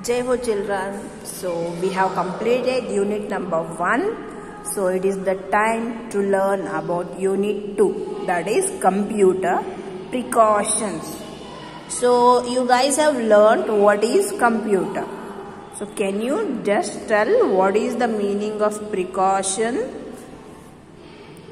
Jai Ho children. So we have completed unit number 1. So it is the time to learn about unit 2, that is computer precautions. So you guys have learned what is computer. So can you just tell what is the meaning of precaution?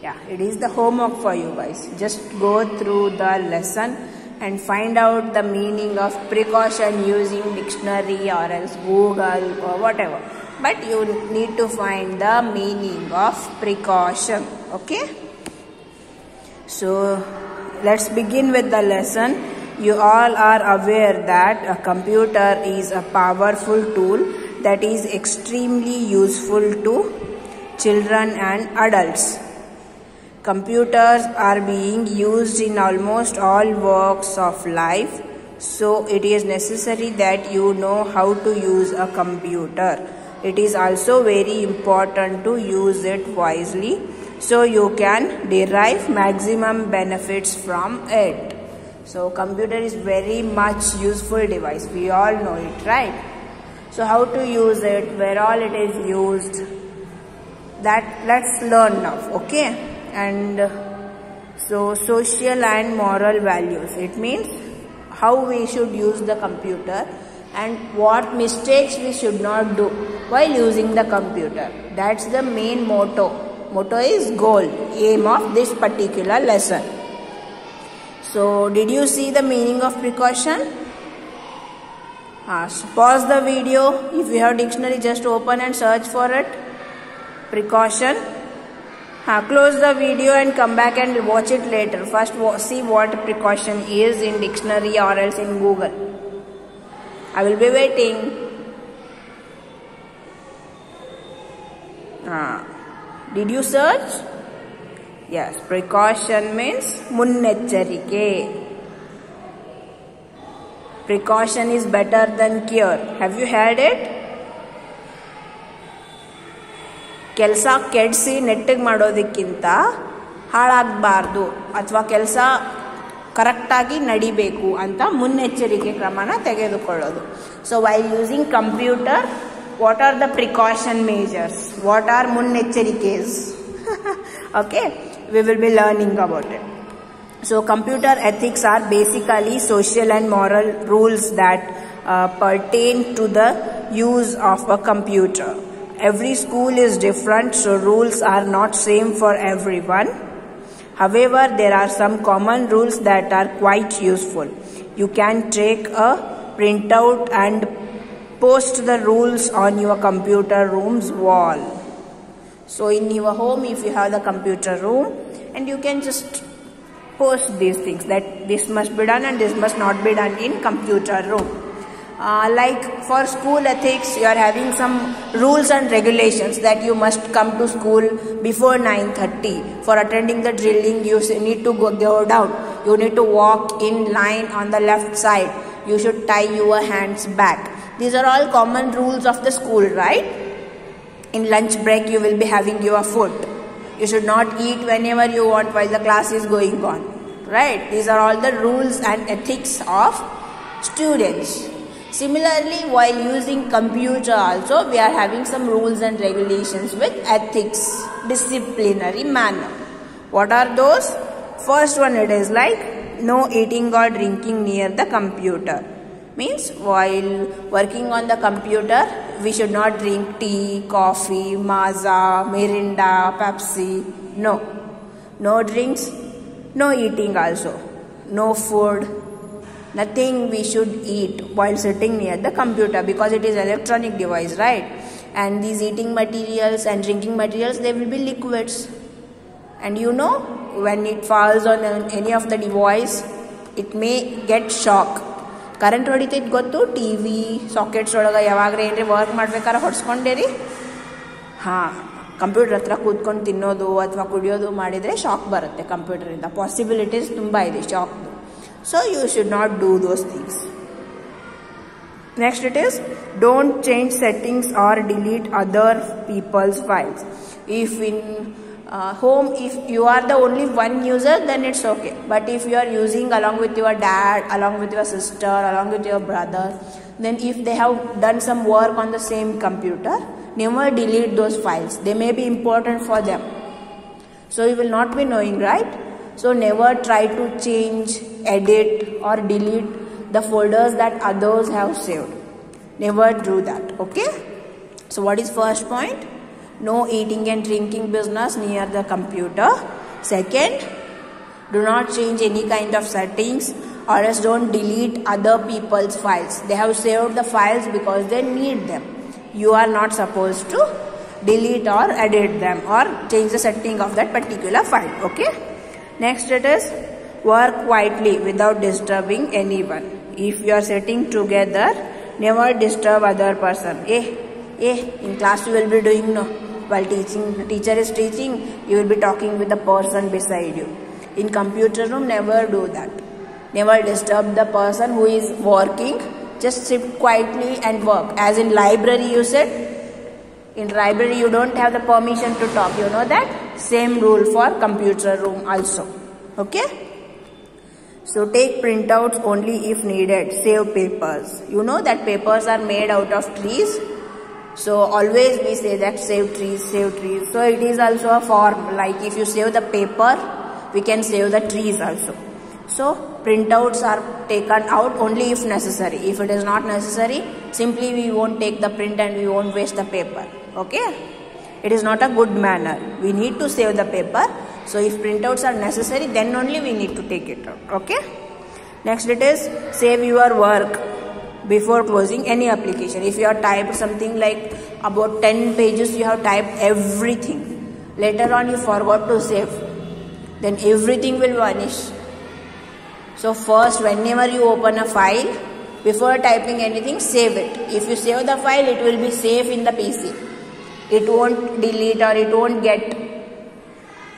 Yeah, it is the homework for you guys. Just go through the lesson and find out the meaning of precaution using dictionary or else Google or whatever. But you need to find the meaning of precaution. Okay? So let's begin with the lesson. You all are aware that a computer is a powerful tool that is extremely useful to children and adults. Computers are being used in almost all walks of life, so it is necessary that you know how to use a computer. It is also very important to use it wisely so you can derive maximum benefits from it. So computer is very much useful device. We all know it, right? So how to use it, where all it is used, that let's learn now, okay? And so social and moral values, it means how we should use the computer and what mistakes we should not do while using the computer. That's the main motto. Motto is goal, aim of this particular lesson. So did you see the meaning of precaution? So pause the video. If you have dictionary, just open and search for it. Precaution. Close the video and come back and watch it later. First see what precaution is in dictionary or else in Google. I will be waiting. Did you search? Yes, precaution means munnecharike. Precaution is better than cure. Have you heard it? ಕೆಲಸ ಕೆಡಿಸಿ ನೆಟ್ಟಿಗೆ ಮಾಡೋದಕ್ಕಿಂತ ಹಾಳಾಗಬಾರ್ದು ಅಥವಾ ಕೆಲಸ ಕರೆಕ್ಟಾಗಿ ನಡಿಬೇಕು ಅಂತ ಮುನ್ನೆಚ್ಚರಿಕೆ ಕ್ರಮನ ತೆಗೆದುಕೊಳ್ಳೋದು. So while using computer, what are the precaution measures, what are ಮುನ್ನೆಚ್ಚರಿಕೆಸ್? Okay, we will be learning about it. So computer ethics are basically social and moral rules that pertain to the use of a computer. Every school is different, so rules are not same for everyone. However, there are some common rules that are quite useful. You can take a printout and post the rules on your computer room's wall. So in your home, if you have the computer room, and you can just post these things that this must be done and this must not be done in computer room. Like for school ethics, you are having some rules and regulations that you must come to school before 9:30. For attending the drilling, you need to go down. You need to walk in line on the left side. You should tie your hands back. These are all common rules of the school, right? In lunch break, you will be having your food. You should not eat whenever you want while the class is going on, right? These are all the rules and ethics of students. Similarly, while using computer also, we are having some rules and regulations with ethics, disciplinary manner. What are those? First one, it is like no eating or drinking near the computer. Means while working on the computer, we should not drink tea, coffee, Maaza, Mirinda, Pepsi. No. No drinks, no eating also. No food. Nothing we should eat while sitting near the computer because it is electronic device, right? And these eating materials and drinking materials, they will be liquids. And you know, when it falls on any of the device, it may get shock. Current ಹೊಡಿತೈತೆ ಗೊತ್ತು, TV sockets ಒಳಗೆ ಯಾವಾಗ್ರೆ ಏನ್ರಿ work ಮಾಡ್ಬೇಕಾದ್ರೆ ಹೊಡ್ಸ್ಕೊಂಡೇರಿ. Computer ಹತ್ರ ಕೂತ್ಕೊಂಡು ತಿನ್ನೋದು ಅಥವಾ ಕುಡಿಯೋದು ಮಾಡಿದರೆ ಶಾಕ್ ಬರುತ್ತೆ ಕಂಪ್ಯೂಟರಿಂದ. ಪಾಸಿಬಿಲಿಟೀಸ್ ತುಂಬ ಇದೆ ಶಾಕ್ದು. So you should not do those things. Next it is, don't change settings or delete other people's files. If in home, if you are the only one user, then it's okay. But if you are using along with your dad, along with your sister, along with your brother, then if they have done some work on the same computer, never delete those files. They may be important for them. So you will not be knowing, right? So never try to change, edit or delete the folders that others have saved. Never do that, okay? So what is first point? No eating and drinking business near the computer. Second, do not change any kind of settings, or else don't delete other people's files. They have saved the files because they need them. You are not supposed to delete or edit them or change the setting of that particular file, okay? Next it is work quietly without disturbing anyone. If you are sitting together, never disturb other person. In class you will be doing no. While teacher is teaching, you will be talking with the person beside you. In computer room, never do that. Never disturb the person who is working. Just sit quietly and work. As in library you said, in library you don't have the permission to talk. You know that? Same rule for computer room also. Okay? So take printouts only if needed. Save papers. You know that papers are made out of trees. So always we say that save trees, save trees. So it is also a form, like if you save the paper, we can save the trees also. So printouts are taken out only if necessary. If it is not necessary, simply we won't take the print and we won't waste the paper. Okay? It is not a good manner. We need to save the paper. So if printouts are necessary, then only we need to take it out. Okay? Next it is save your work before closing any application. If you have typed something like about 10 pages, you have typed everything. Later on you forgot to save. Then everything will vanish. So first, whenever you open a file, before typing anything, save it. If you save the file, it will be safe in the PC. It won't delete or it won't get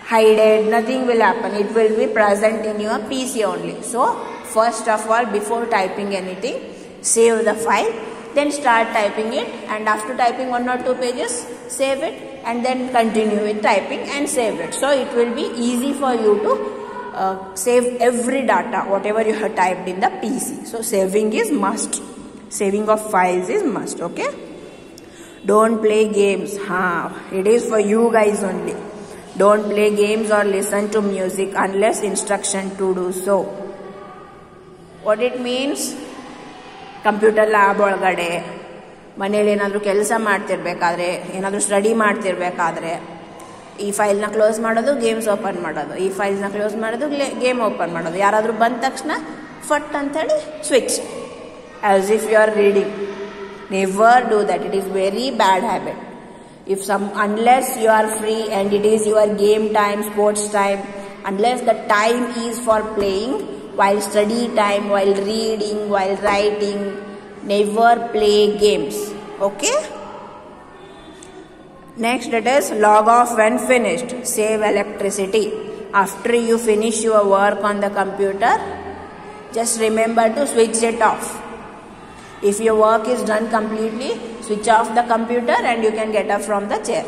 hidden. Nothing will happen. It will be present in your PC only. So first of all, before typing anything, save the file, then start typing it, and after typing 1 or 2 pages, save it and then continue with typing and save it. So it will be easy for you to save every data, whatever you have typed in the PC. So saving is must. Saving of files is must, okay? Don't play games. It is for you guys only. Don't play games or listen to music unless instruction to do so. What it means? Computer lab ಒಳಗಡೆ, ಮನೇಲಿ ಏನಾದರೂ ಕೆಲಸ ಮಾಡ್ತಿರ್ಬೇಕಾದ್ರೆ, ಏನಾದರೂ study ಮಾಡ್ತಿರ್ಬೇಕಾದ್ರೆ, ಈ ಫೈಲ್ನ close ಮಾಡೋದು, ಗೇಮ್ಸ್ ಓಪನ್ ಮಾಡೋದು, ಈ ಫೈಲ್ನ ಕ್ಲೋಸ್ ಮಾಡೋದು, ಗೇಮ್ ಓಪನ್ ಮಾಡೋದು. ಯಾರಾದರೂ ಬಂದ ತಕ್ಷಣ ಫಟ್ ಅಂತೇಳಿ switch, as if you are reading. Never do that. It is very bad habit. Unless you are free and it is your game time, sports time, unless the time is for playing, while study time, while reading, while writing, never play games. Okay? Next it is log off when finished. Save electricity. After you finish your work on the computer, just remember to switch it off. If your work is done completely, switch off the computer and you can get up from the chair.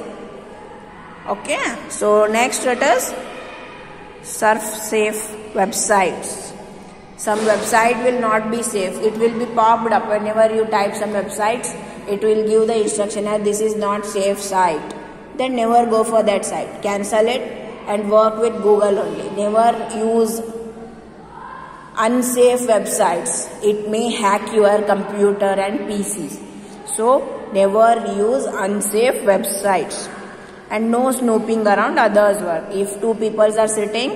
Okay? So next it is surf safe websites. Some website will not be safe. It will be popped up whenever you type some websites. It will give the instruction that this is not safe site. Then never go for that site. Cancel it and work with Google only. Never use unsafe websites. It may hack your computer and PCs. So never use unsafe websites. And no snooping around others' work. If 2 people are sitting,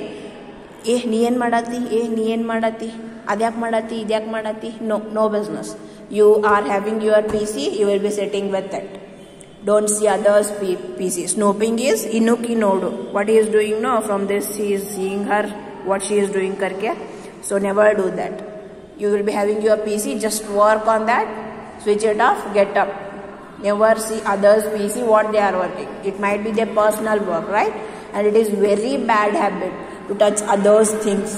ನೀ ಏನು ಮಾಡತ್ತಿ, ನೀ ಏನು ಮಾಡತ್ತಿ, ಅದ್ಯಾಕೆ ಮಾಡತ್ತಿ, ಇದ್ಯಾಕೆ ಮಾಡತ್ತಿ, no business. You are having your PC, you will be sitting with it. Don't see others' PC. Snooping is inuki nodu. What he is doing now, from this he is seeing her, what she is doing karke. So never do that. You will be having your PC, just work on that, switch it off, get up. Never see others' PC, what they are working. It might be their personal work, right? And it is very bad habit to touch others' things,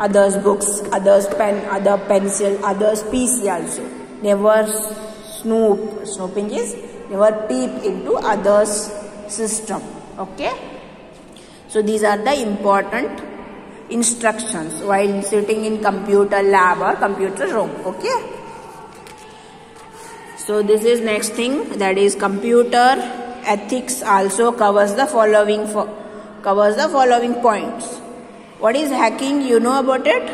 others' books, others' pen, other pencil, others' PC also. Never snoop. Snooping is never peep into others' system. Okay? So these are the important instructions while sitting in computer lab or computer room. Okay. So this is next thing, that is computer ethics also covers the following points. What is hacking? You know about it?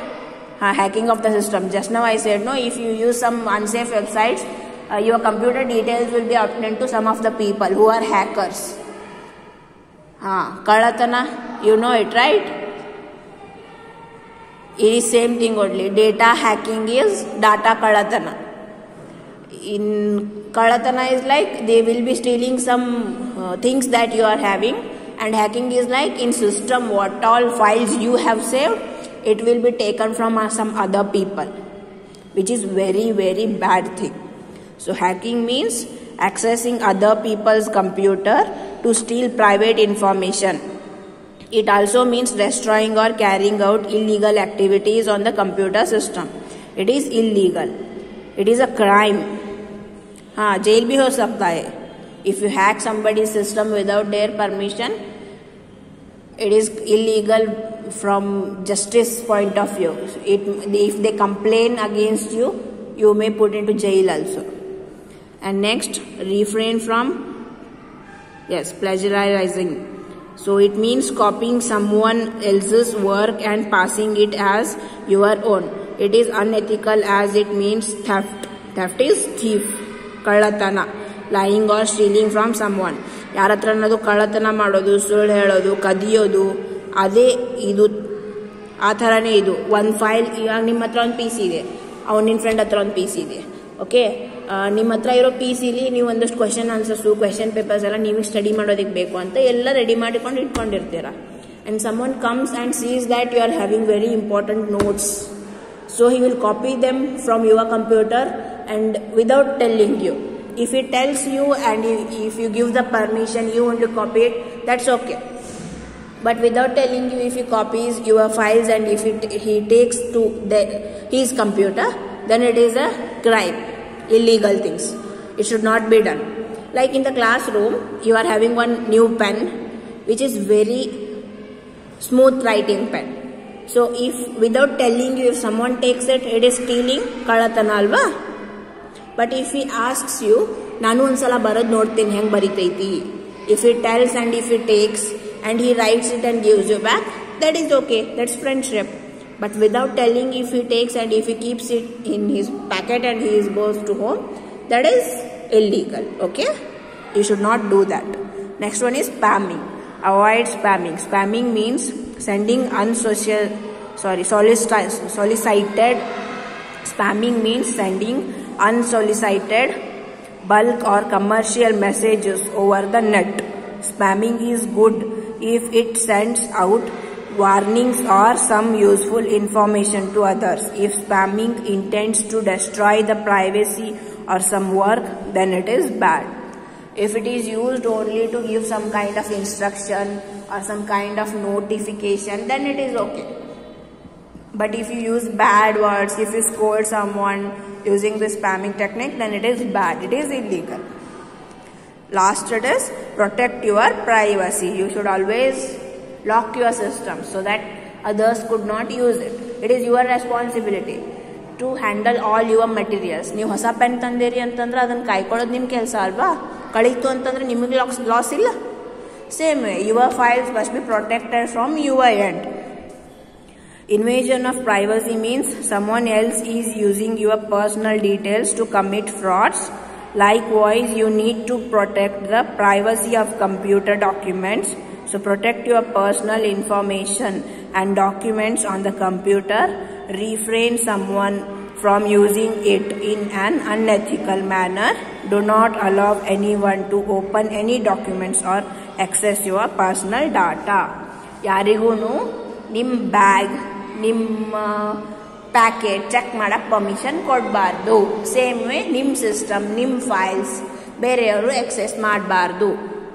Hacking of the system. Just now I said, no, if you use some unsafe websites, your computer details will be obtained to some of the people who are hackers. Kalatana, you know it, right? It is same thing only. Data hacking is data kalatana. In kalatana is like they will be stealing some things that you are having, and hacking is like in system what all files you have saved, it will be taken from some other people, which is very, very bad thing. So hacking means accessing other people's computer to steal private information. It also means destroying or carrying out illegal activities on the computer system. It is illegal. It is a crime. Jail bhi ho sakta hai. If you hack somebody's system without their permission, it is illegal from justice point of view. If they complain against you, you may put into jail also. And next, refrain from plagiarizing. So it means copying someone else's work and passing it as your own. It is unethical as it means theft. Theft is thief. Kallatana, lying or stealing from someone. ಯಾರತ್ರನದು ಕಳ್ಳತನ ಮಾಡೋದು, ಸುಳ್ಳು ಹೇಳೋದು, ಕದಿಯೋದು, ಅದೇ ಇದು ಆ ಥರನೇ ಇದು. ಒಂದು ಫೈಲ್, ಇವಾಗ ನಿಮ್ಮ ಹತ್ರ ಒಂದು ಪಿ ಸಿ ಇದೆ, ನಿನ್ನ ಫ್ರೆಂಡ್ ಹತ್ರ ಒಂದು ಪಿ ಸಿ ಇದೆ. ಓಕೆ, ನಿಮ್ಮ ಹತ್ರ ಇರೋ ಪಿ ಸಿಲಿ ನೀವು ಒಂದಷ್ಟು ಕ್ವೆಶನ್ ಆನ್ಸರ್ಸು, ಕ್ವೆಶನ್ ಪೇಪರ್ಸ್ ಎಲ್ಲ ನೀವು ಸ್ಟಡಿ ಮಾಡೋದಕ್ಕೆ ಬೇಕು ಅಂತ ಎಲ್ಲ ರೆಡಿ ಮಾಡಿಕೊಂಡು ಇಟ್ಕೊಂಡಿರ್ತೀರ. And someone comes and sees that you are having very important notes. So he will copy them from your computer and without telling you. If he tells you and if you give the permission, you want to copy it, that's okay. But without telling you, if he copies your files and if he takes to his computer, then it is a crime, illegal things. It should not be done. Like in the classroom, you are having one new pen, which is very smooth writing pen. So if without telling you, if someone takes it, it is stealing, kalatana alva. But if he asks you, ನಾನು ಒಂದ್ಸಲ ಬರೋದು ನೋಡ್ತೀನಿ ಹೆಂಗೆ ಬರಿತೈತಿ, if he tells and if he takes and he writes it and gives you back, that is okay, that's friendship. But without telling, if he takes and if he keeps it in his packet and he goes to home, that is illegal. Okay, you should not do that. Next one is spamming. Avoid spamming. Spamming means sending solicited. Spamming means sending unsolicited bulk or commercial messages over the net. Spamming is good if it sends out warnings or some useful information to others. If spamming intends to destroy the privacy or some work, then it is bad. If it is used only to give some kind of instruction or some kind of notification, then it is okay. But if you use bad words, if you scold someone using this spamming technique, then it is bad. It is illegal. Last, it is protect your privacy. You should always lock your system so that others could not use it. It is your responsibility to handle all your materials. ನೀವು ಹೊಸ pen ತಂದಿರಿ ಅಂತಂದ್ರೆ ಅದನ್ನು ಕಾಯ್ಕೊಳ್ಳೋದು ನಿಮ್ಮ ಕೆಲಸ ಅಲ್ವಾ? ಕಳೀತು ಅಂತಂದ್ರೆ ನಿಮಗೆ loss ಇಲ್ಲ. Same way, your files must be protected from your end. Invasion of privacy means someone else is using your personal details to commit frauds. Likewise, you need to protect the privacy of computer documents. So protect your personal information and documents on the computer. Refrain someone from using it in an unethical manner. Do not allow anyone to open any documents or access your personal data. ಯಾರಿಗೂನು ನಿಮ್ಮ bag, ನಿಮ್ಮ packet check ಮಾಡಕ್ಕೆ permission ಕೊಡಬಾರ್ದು. Same way ನಿಮ್ಮ system, ನಿಮ್ಮ files ಬೇರೆಯವರು excess ಮಾಡಬಾರ್ದು.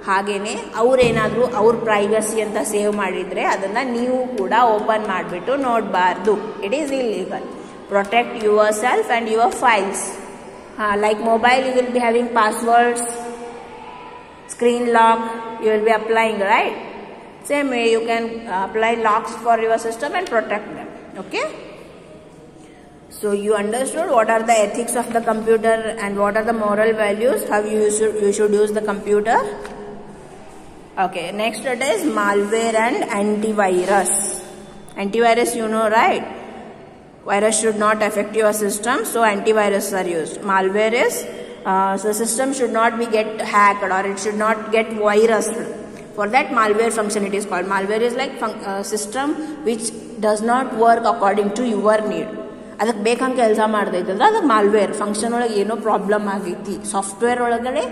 ಹಾಗೆಯೇ ಅವರೇನಾದರೂ ಅವ್ರ ಪ್ರೈವಸಿ ಅಂತ ಸೇವ್ ಮಾಡಿದರೆ ಅದನ್ನು ನೀವು ಕೂಡ ಓಪನ್ ಮಾಡಿಬಿಟ್ಟು ನೋಡಬಾರ್ದು. It is illegal. Protect yourself and your files. Like mobile, you will be having passwords, screen lock, you will be applying, right? Same way you can apply locks for your system and protect them. Okay. So you understood what are the ethics of the computer and what are the moral values, how you should use the computer. Okay, next it is malware and antivirus. Antivirus you know, right? Virus should not affect your system, so antivirus are used. Malware is, so system should not be get hacked or it should not get virused. For that malware function it is called. Malware is like system which does not work according to your need. ಅದಕ್ಕೆ ಬೇಕಂಗೆ ಕೆಲಸ ಮಾಡ್ದೈತಂದ್ರೆ ಅದಕ್ಕೆ malware function ಒಳಗೆ ಏನೋ problem ಆಗೈತಿ, software ಒಳಗಡೆ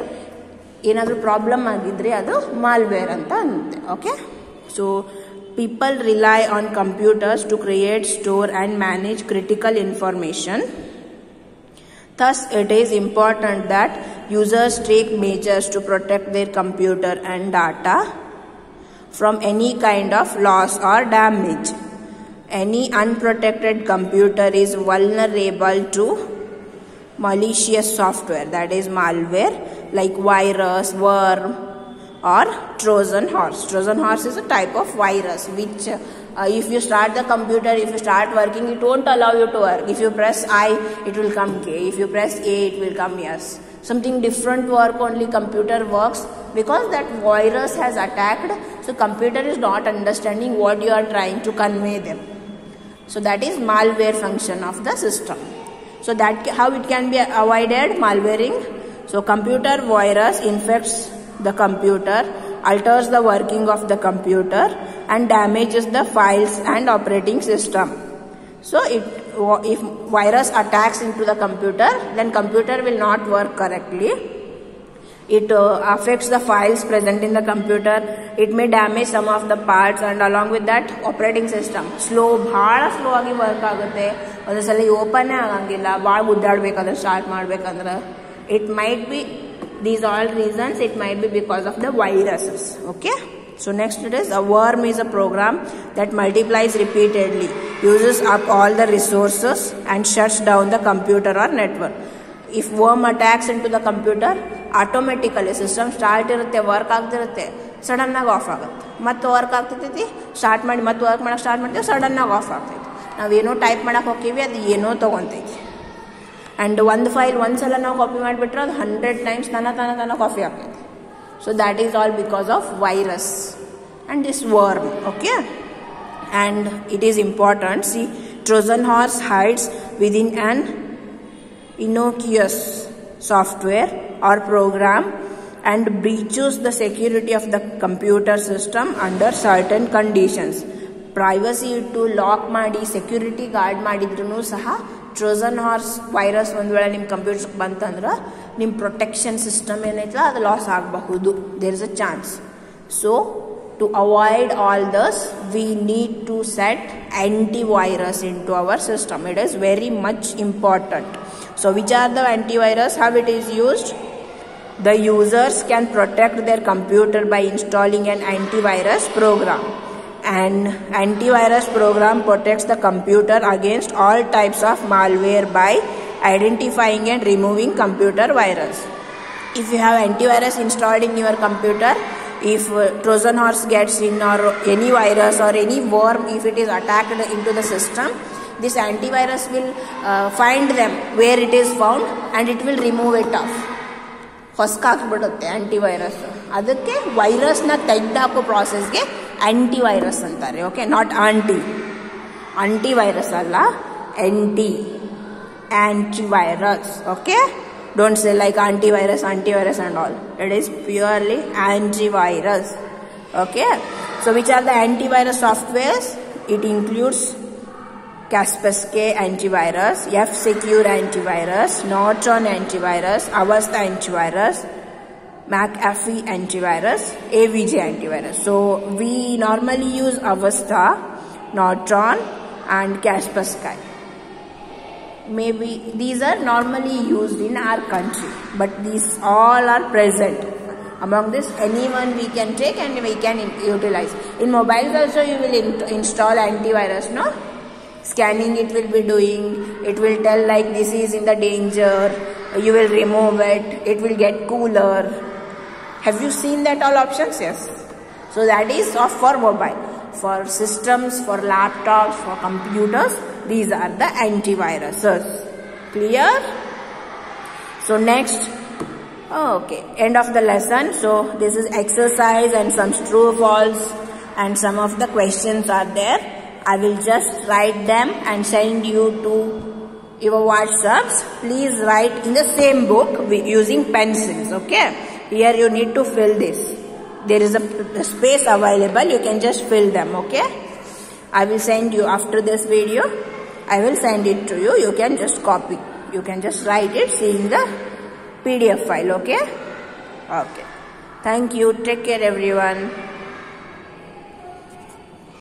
ಏನಾದರೂ problem ಆಗಿದ್ರೆ ಅದು ಮಾಲ್ವೇರ್ ಅಂತ ಅಂತೆ. Okay, so people rely on computers to create, store and manage critical information. Thus, it is important that users take measures to protect their computer and data from any kind of loss or damage. Any unprotected computer is vulnerable to malicious software, that is malware, like virus, worm or Trojan horse. Trojan horse is a type of virus which if you start the computer, if you start working, it won't allow you to work. If you press I, it will come K. If you press A, it will come yes. Something different work only computer works because that virus has attacked. So computer is not understanding what you are trying to convey them. So that is malware function of the system. So that how it can be avoided, malwaring. So computer virus infects the computer, alters the working of the computer and damages the files and operating system. So if virus attacks into the computer, then computer will not work correctly. It affects the files present in the computer. It may damage some of the parts and along with that operating system. ಭಾಳ slow ಆಗಿ work ಆಗುತ್ತೆ. ಒಂದೊಂದ್ಸಲ ಓಪನ್ನೇ ಆಗಂಗಿಲ್ಲ, ಭಾಳ ಗುದ್ದಾಡ್ಬೇಕಾದ್ರೆ start ಮಾಡ್ಬೇಕಂದ್ರೆ. It might be these all reasons, it might be because of the viruses. Okay. So next it is a worm is a program that multiplies repeatedly, uses up all the resources and shuts down the computer or network. If worm attacks into the computer, automatically system start irutte, work agtirutte, sudden ಆಗಿ of ಆಗುತ್ತೆ. ಮತ್ತೆ work ಆಗ್ತೈತಿ, start ಮಾಡಿ ಮತ್ತೆ work ಮಾಡಕ್ಕೆ start ಮಾಡ್ತೀವಿ, sudden ಆಗಿ of ಆಗ್ತೈತಿ. ನಾವೇನೋ ಟೈಪ್ ಮಾಡಕ್ಕೆ ಹೋಗ್ತೀವಿ, ಅದು ಏನೋ ತೊಗೊತೈತಿ. ಆ್ಯಂಡ್ ಒಂದು ಫೈಲ್ ಒಂದ್ಸಲ ನಾವು ಕಾಪಿ ಮಾಡಿಬಿಟ್ರೆ ಅದು 100 times ತನ ಕಾಪಿ ಆಗ್ತೈತಿ. So that is all because of virus and this worm. Okay, and it is important. See, Trojan horse hides within an innocuous software or program and breaches the security of the computer system under certain conditions. Privacy to lock ಮಾಡಿ security guard ಮಾಡಿದ್ರು ಸಹ Trojan horse virus ಒಂದು ವೇಳೆ ನಿಮ್ಮ computer ಬಂತಂದ್ರೆ ನಿಮ್ಮ protection system ಏನೈತಲ್ಲ ಅದು ಲಾಸ್ ಆಗಬಹುದು. There is a chance. So to avoid all this, we need to set antivirus into our system. It is very much important. So which are the antivirus? How it is used? The users can protect their computer by installing an antivirus program. An antivirus program protects the computer against all types of malware by identifying and removing computer virus. If you have antivirus installed in your computer, if Trojan horse gets in or any virus or any worm, if it is attacked into the system, this antivirus will find them where it is found and it will remove it off. ಹೊಸ್ಕಾಕ್ಬಿಡುತ್ತೆ antivirus. ಅದಕ್ಕೆ ವೈರಸ್ನ ತೆಗೆದಾಕೋ ಪ್ರಾಸೆಸ್ಗೆ antivirus ಅಂತಾರೆ. Okay, not antivirus ಅಲ್ಲ, antivirus. Okay, don't say like antivirus and all. It is purely antivirus. Okay, so which are the antivirus softwares? It includes Kaspersky antivirus, F-Secure antivirus, Norton antivirus, Avast antivirus, McAfee antivirus, AVG antivirus. So we normally use Avast, Norton and Kaspersky. Maybe these are normally used in our country, but these all are present. Among this, anyone we can take and we can utilize. In mobiles also you will install antivirus, no? Scanning it will be doing, it will tell like this is in the danger, you will remove it, it will get cooler. Have you seen that all options? Yes. So that is for mobile. For systems, for laptops, for computers, these are the antiviruses. Clear? So next, okay, end of the lesson. So this is exercise and some true false and some of the questions are there. I will just write them and send you to your WhatsApps. Please write in the same book using pencils, okay? Here you need to fill this. There is a space available, you can just fill them, okay? I will send you after this video. I will send it to you. You can just copy. You can just write it seeing the PDF file, okay? Okay. Thank you. Take care, everyone.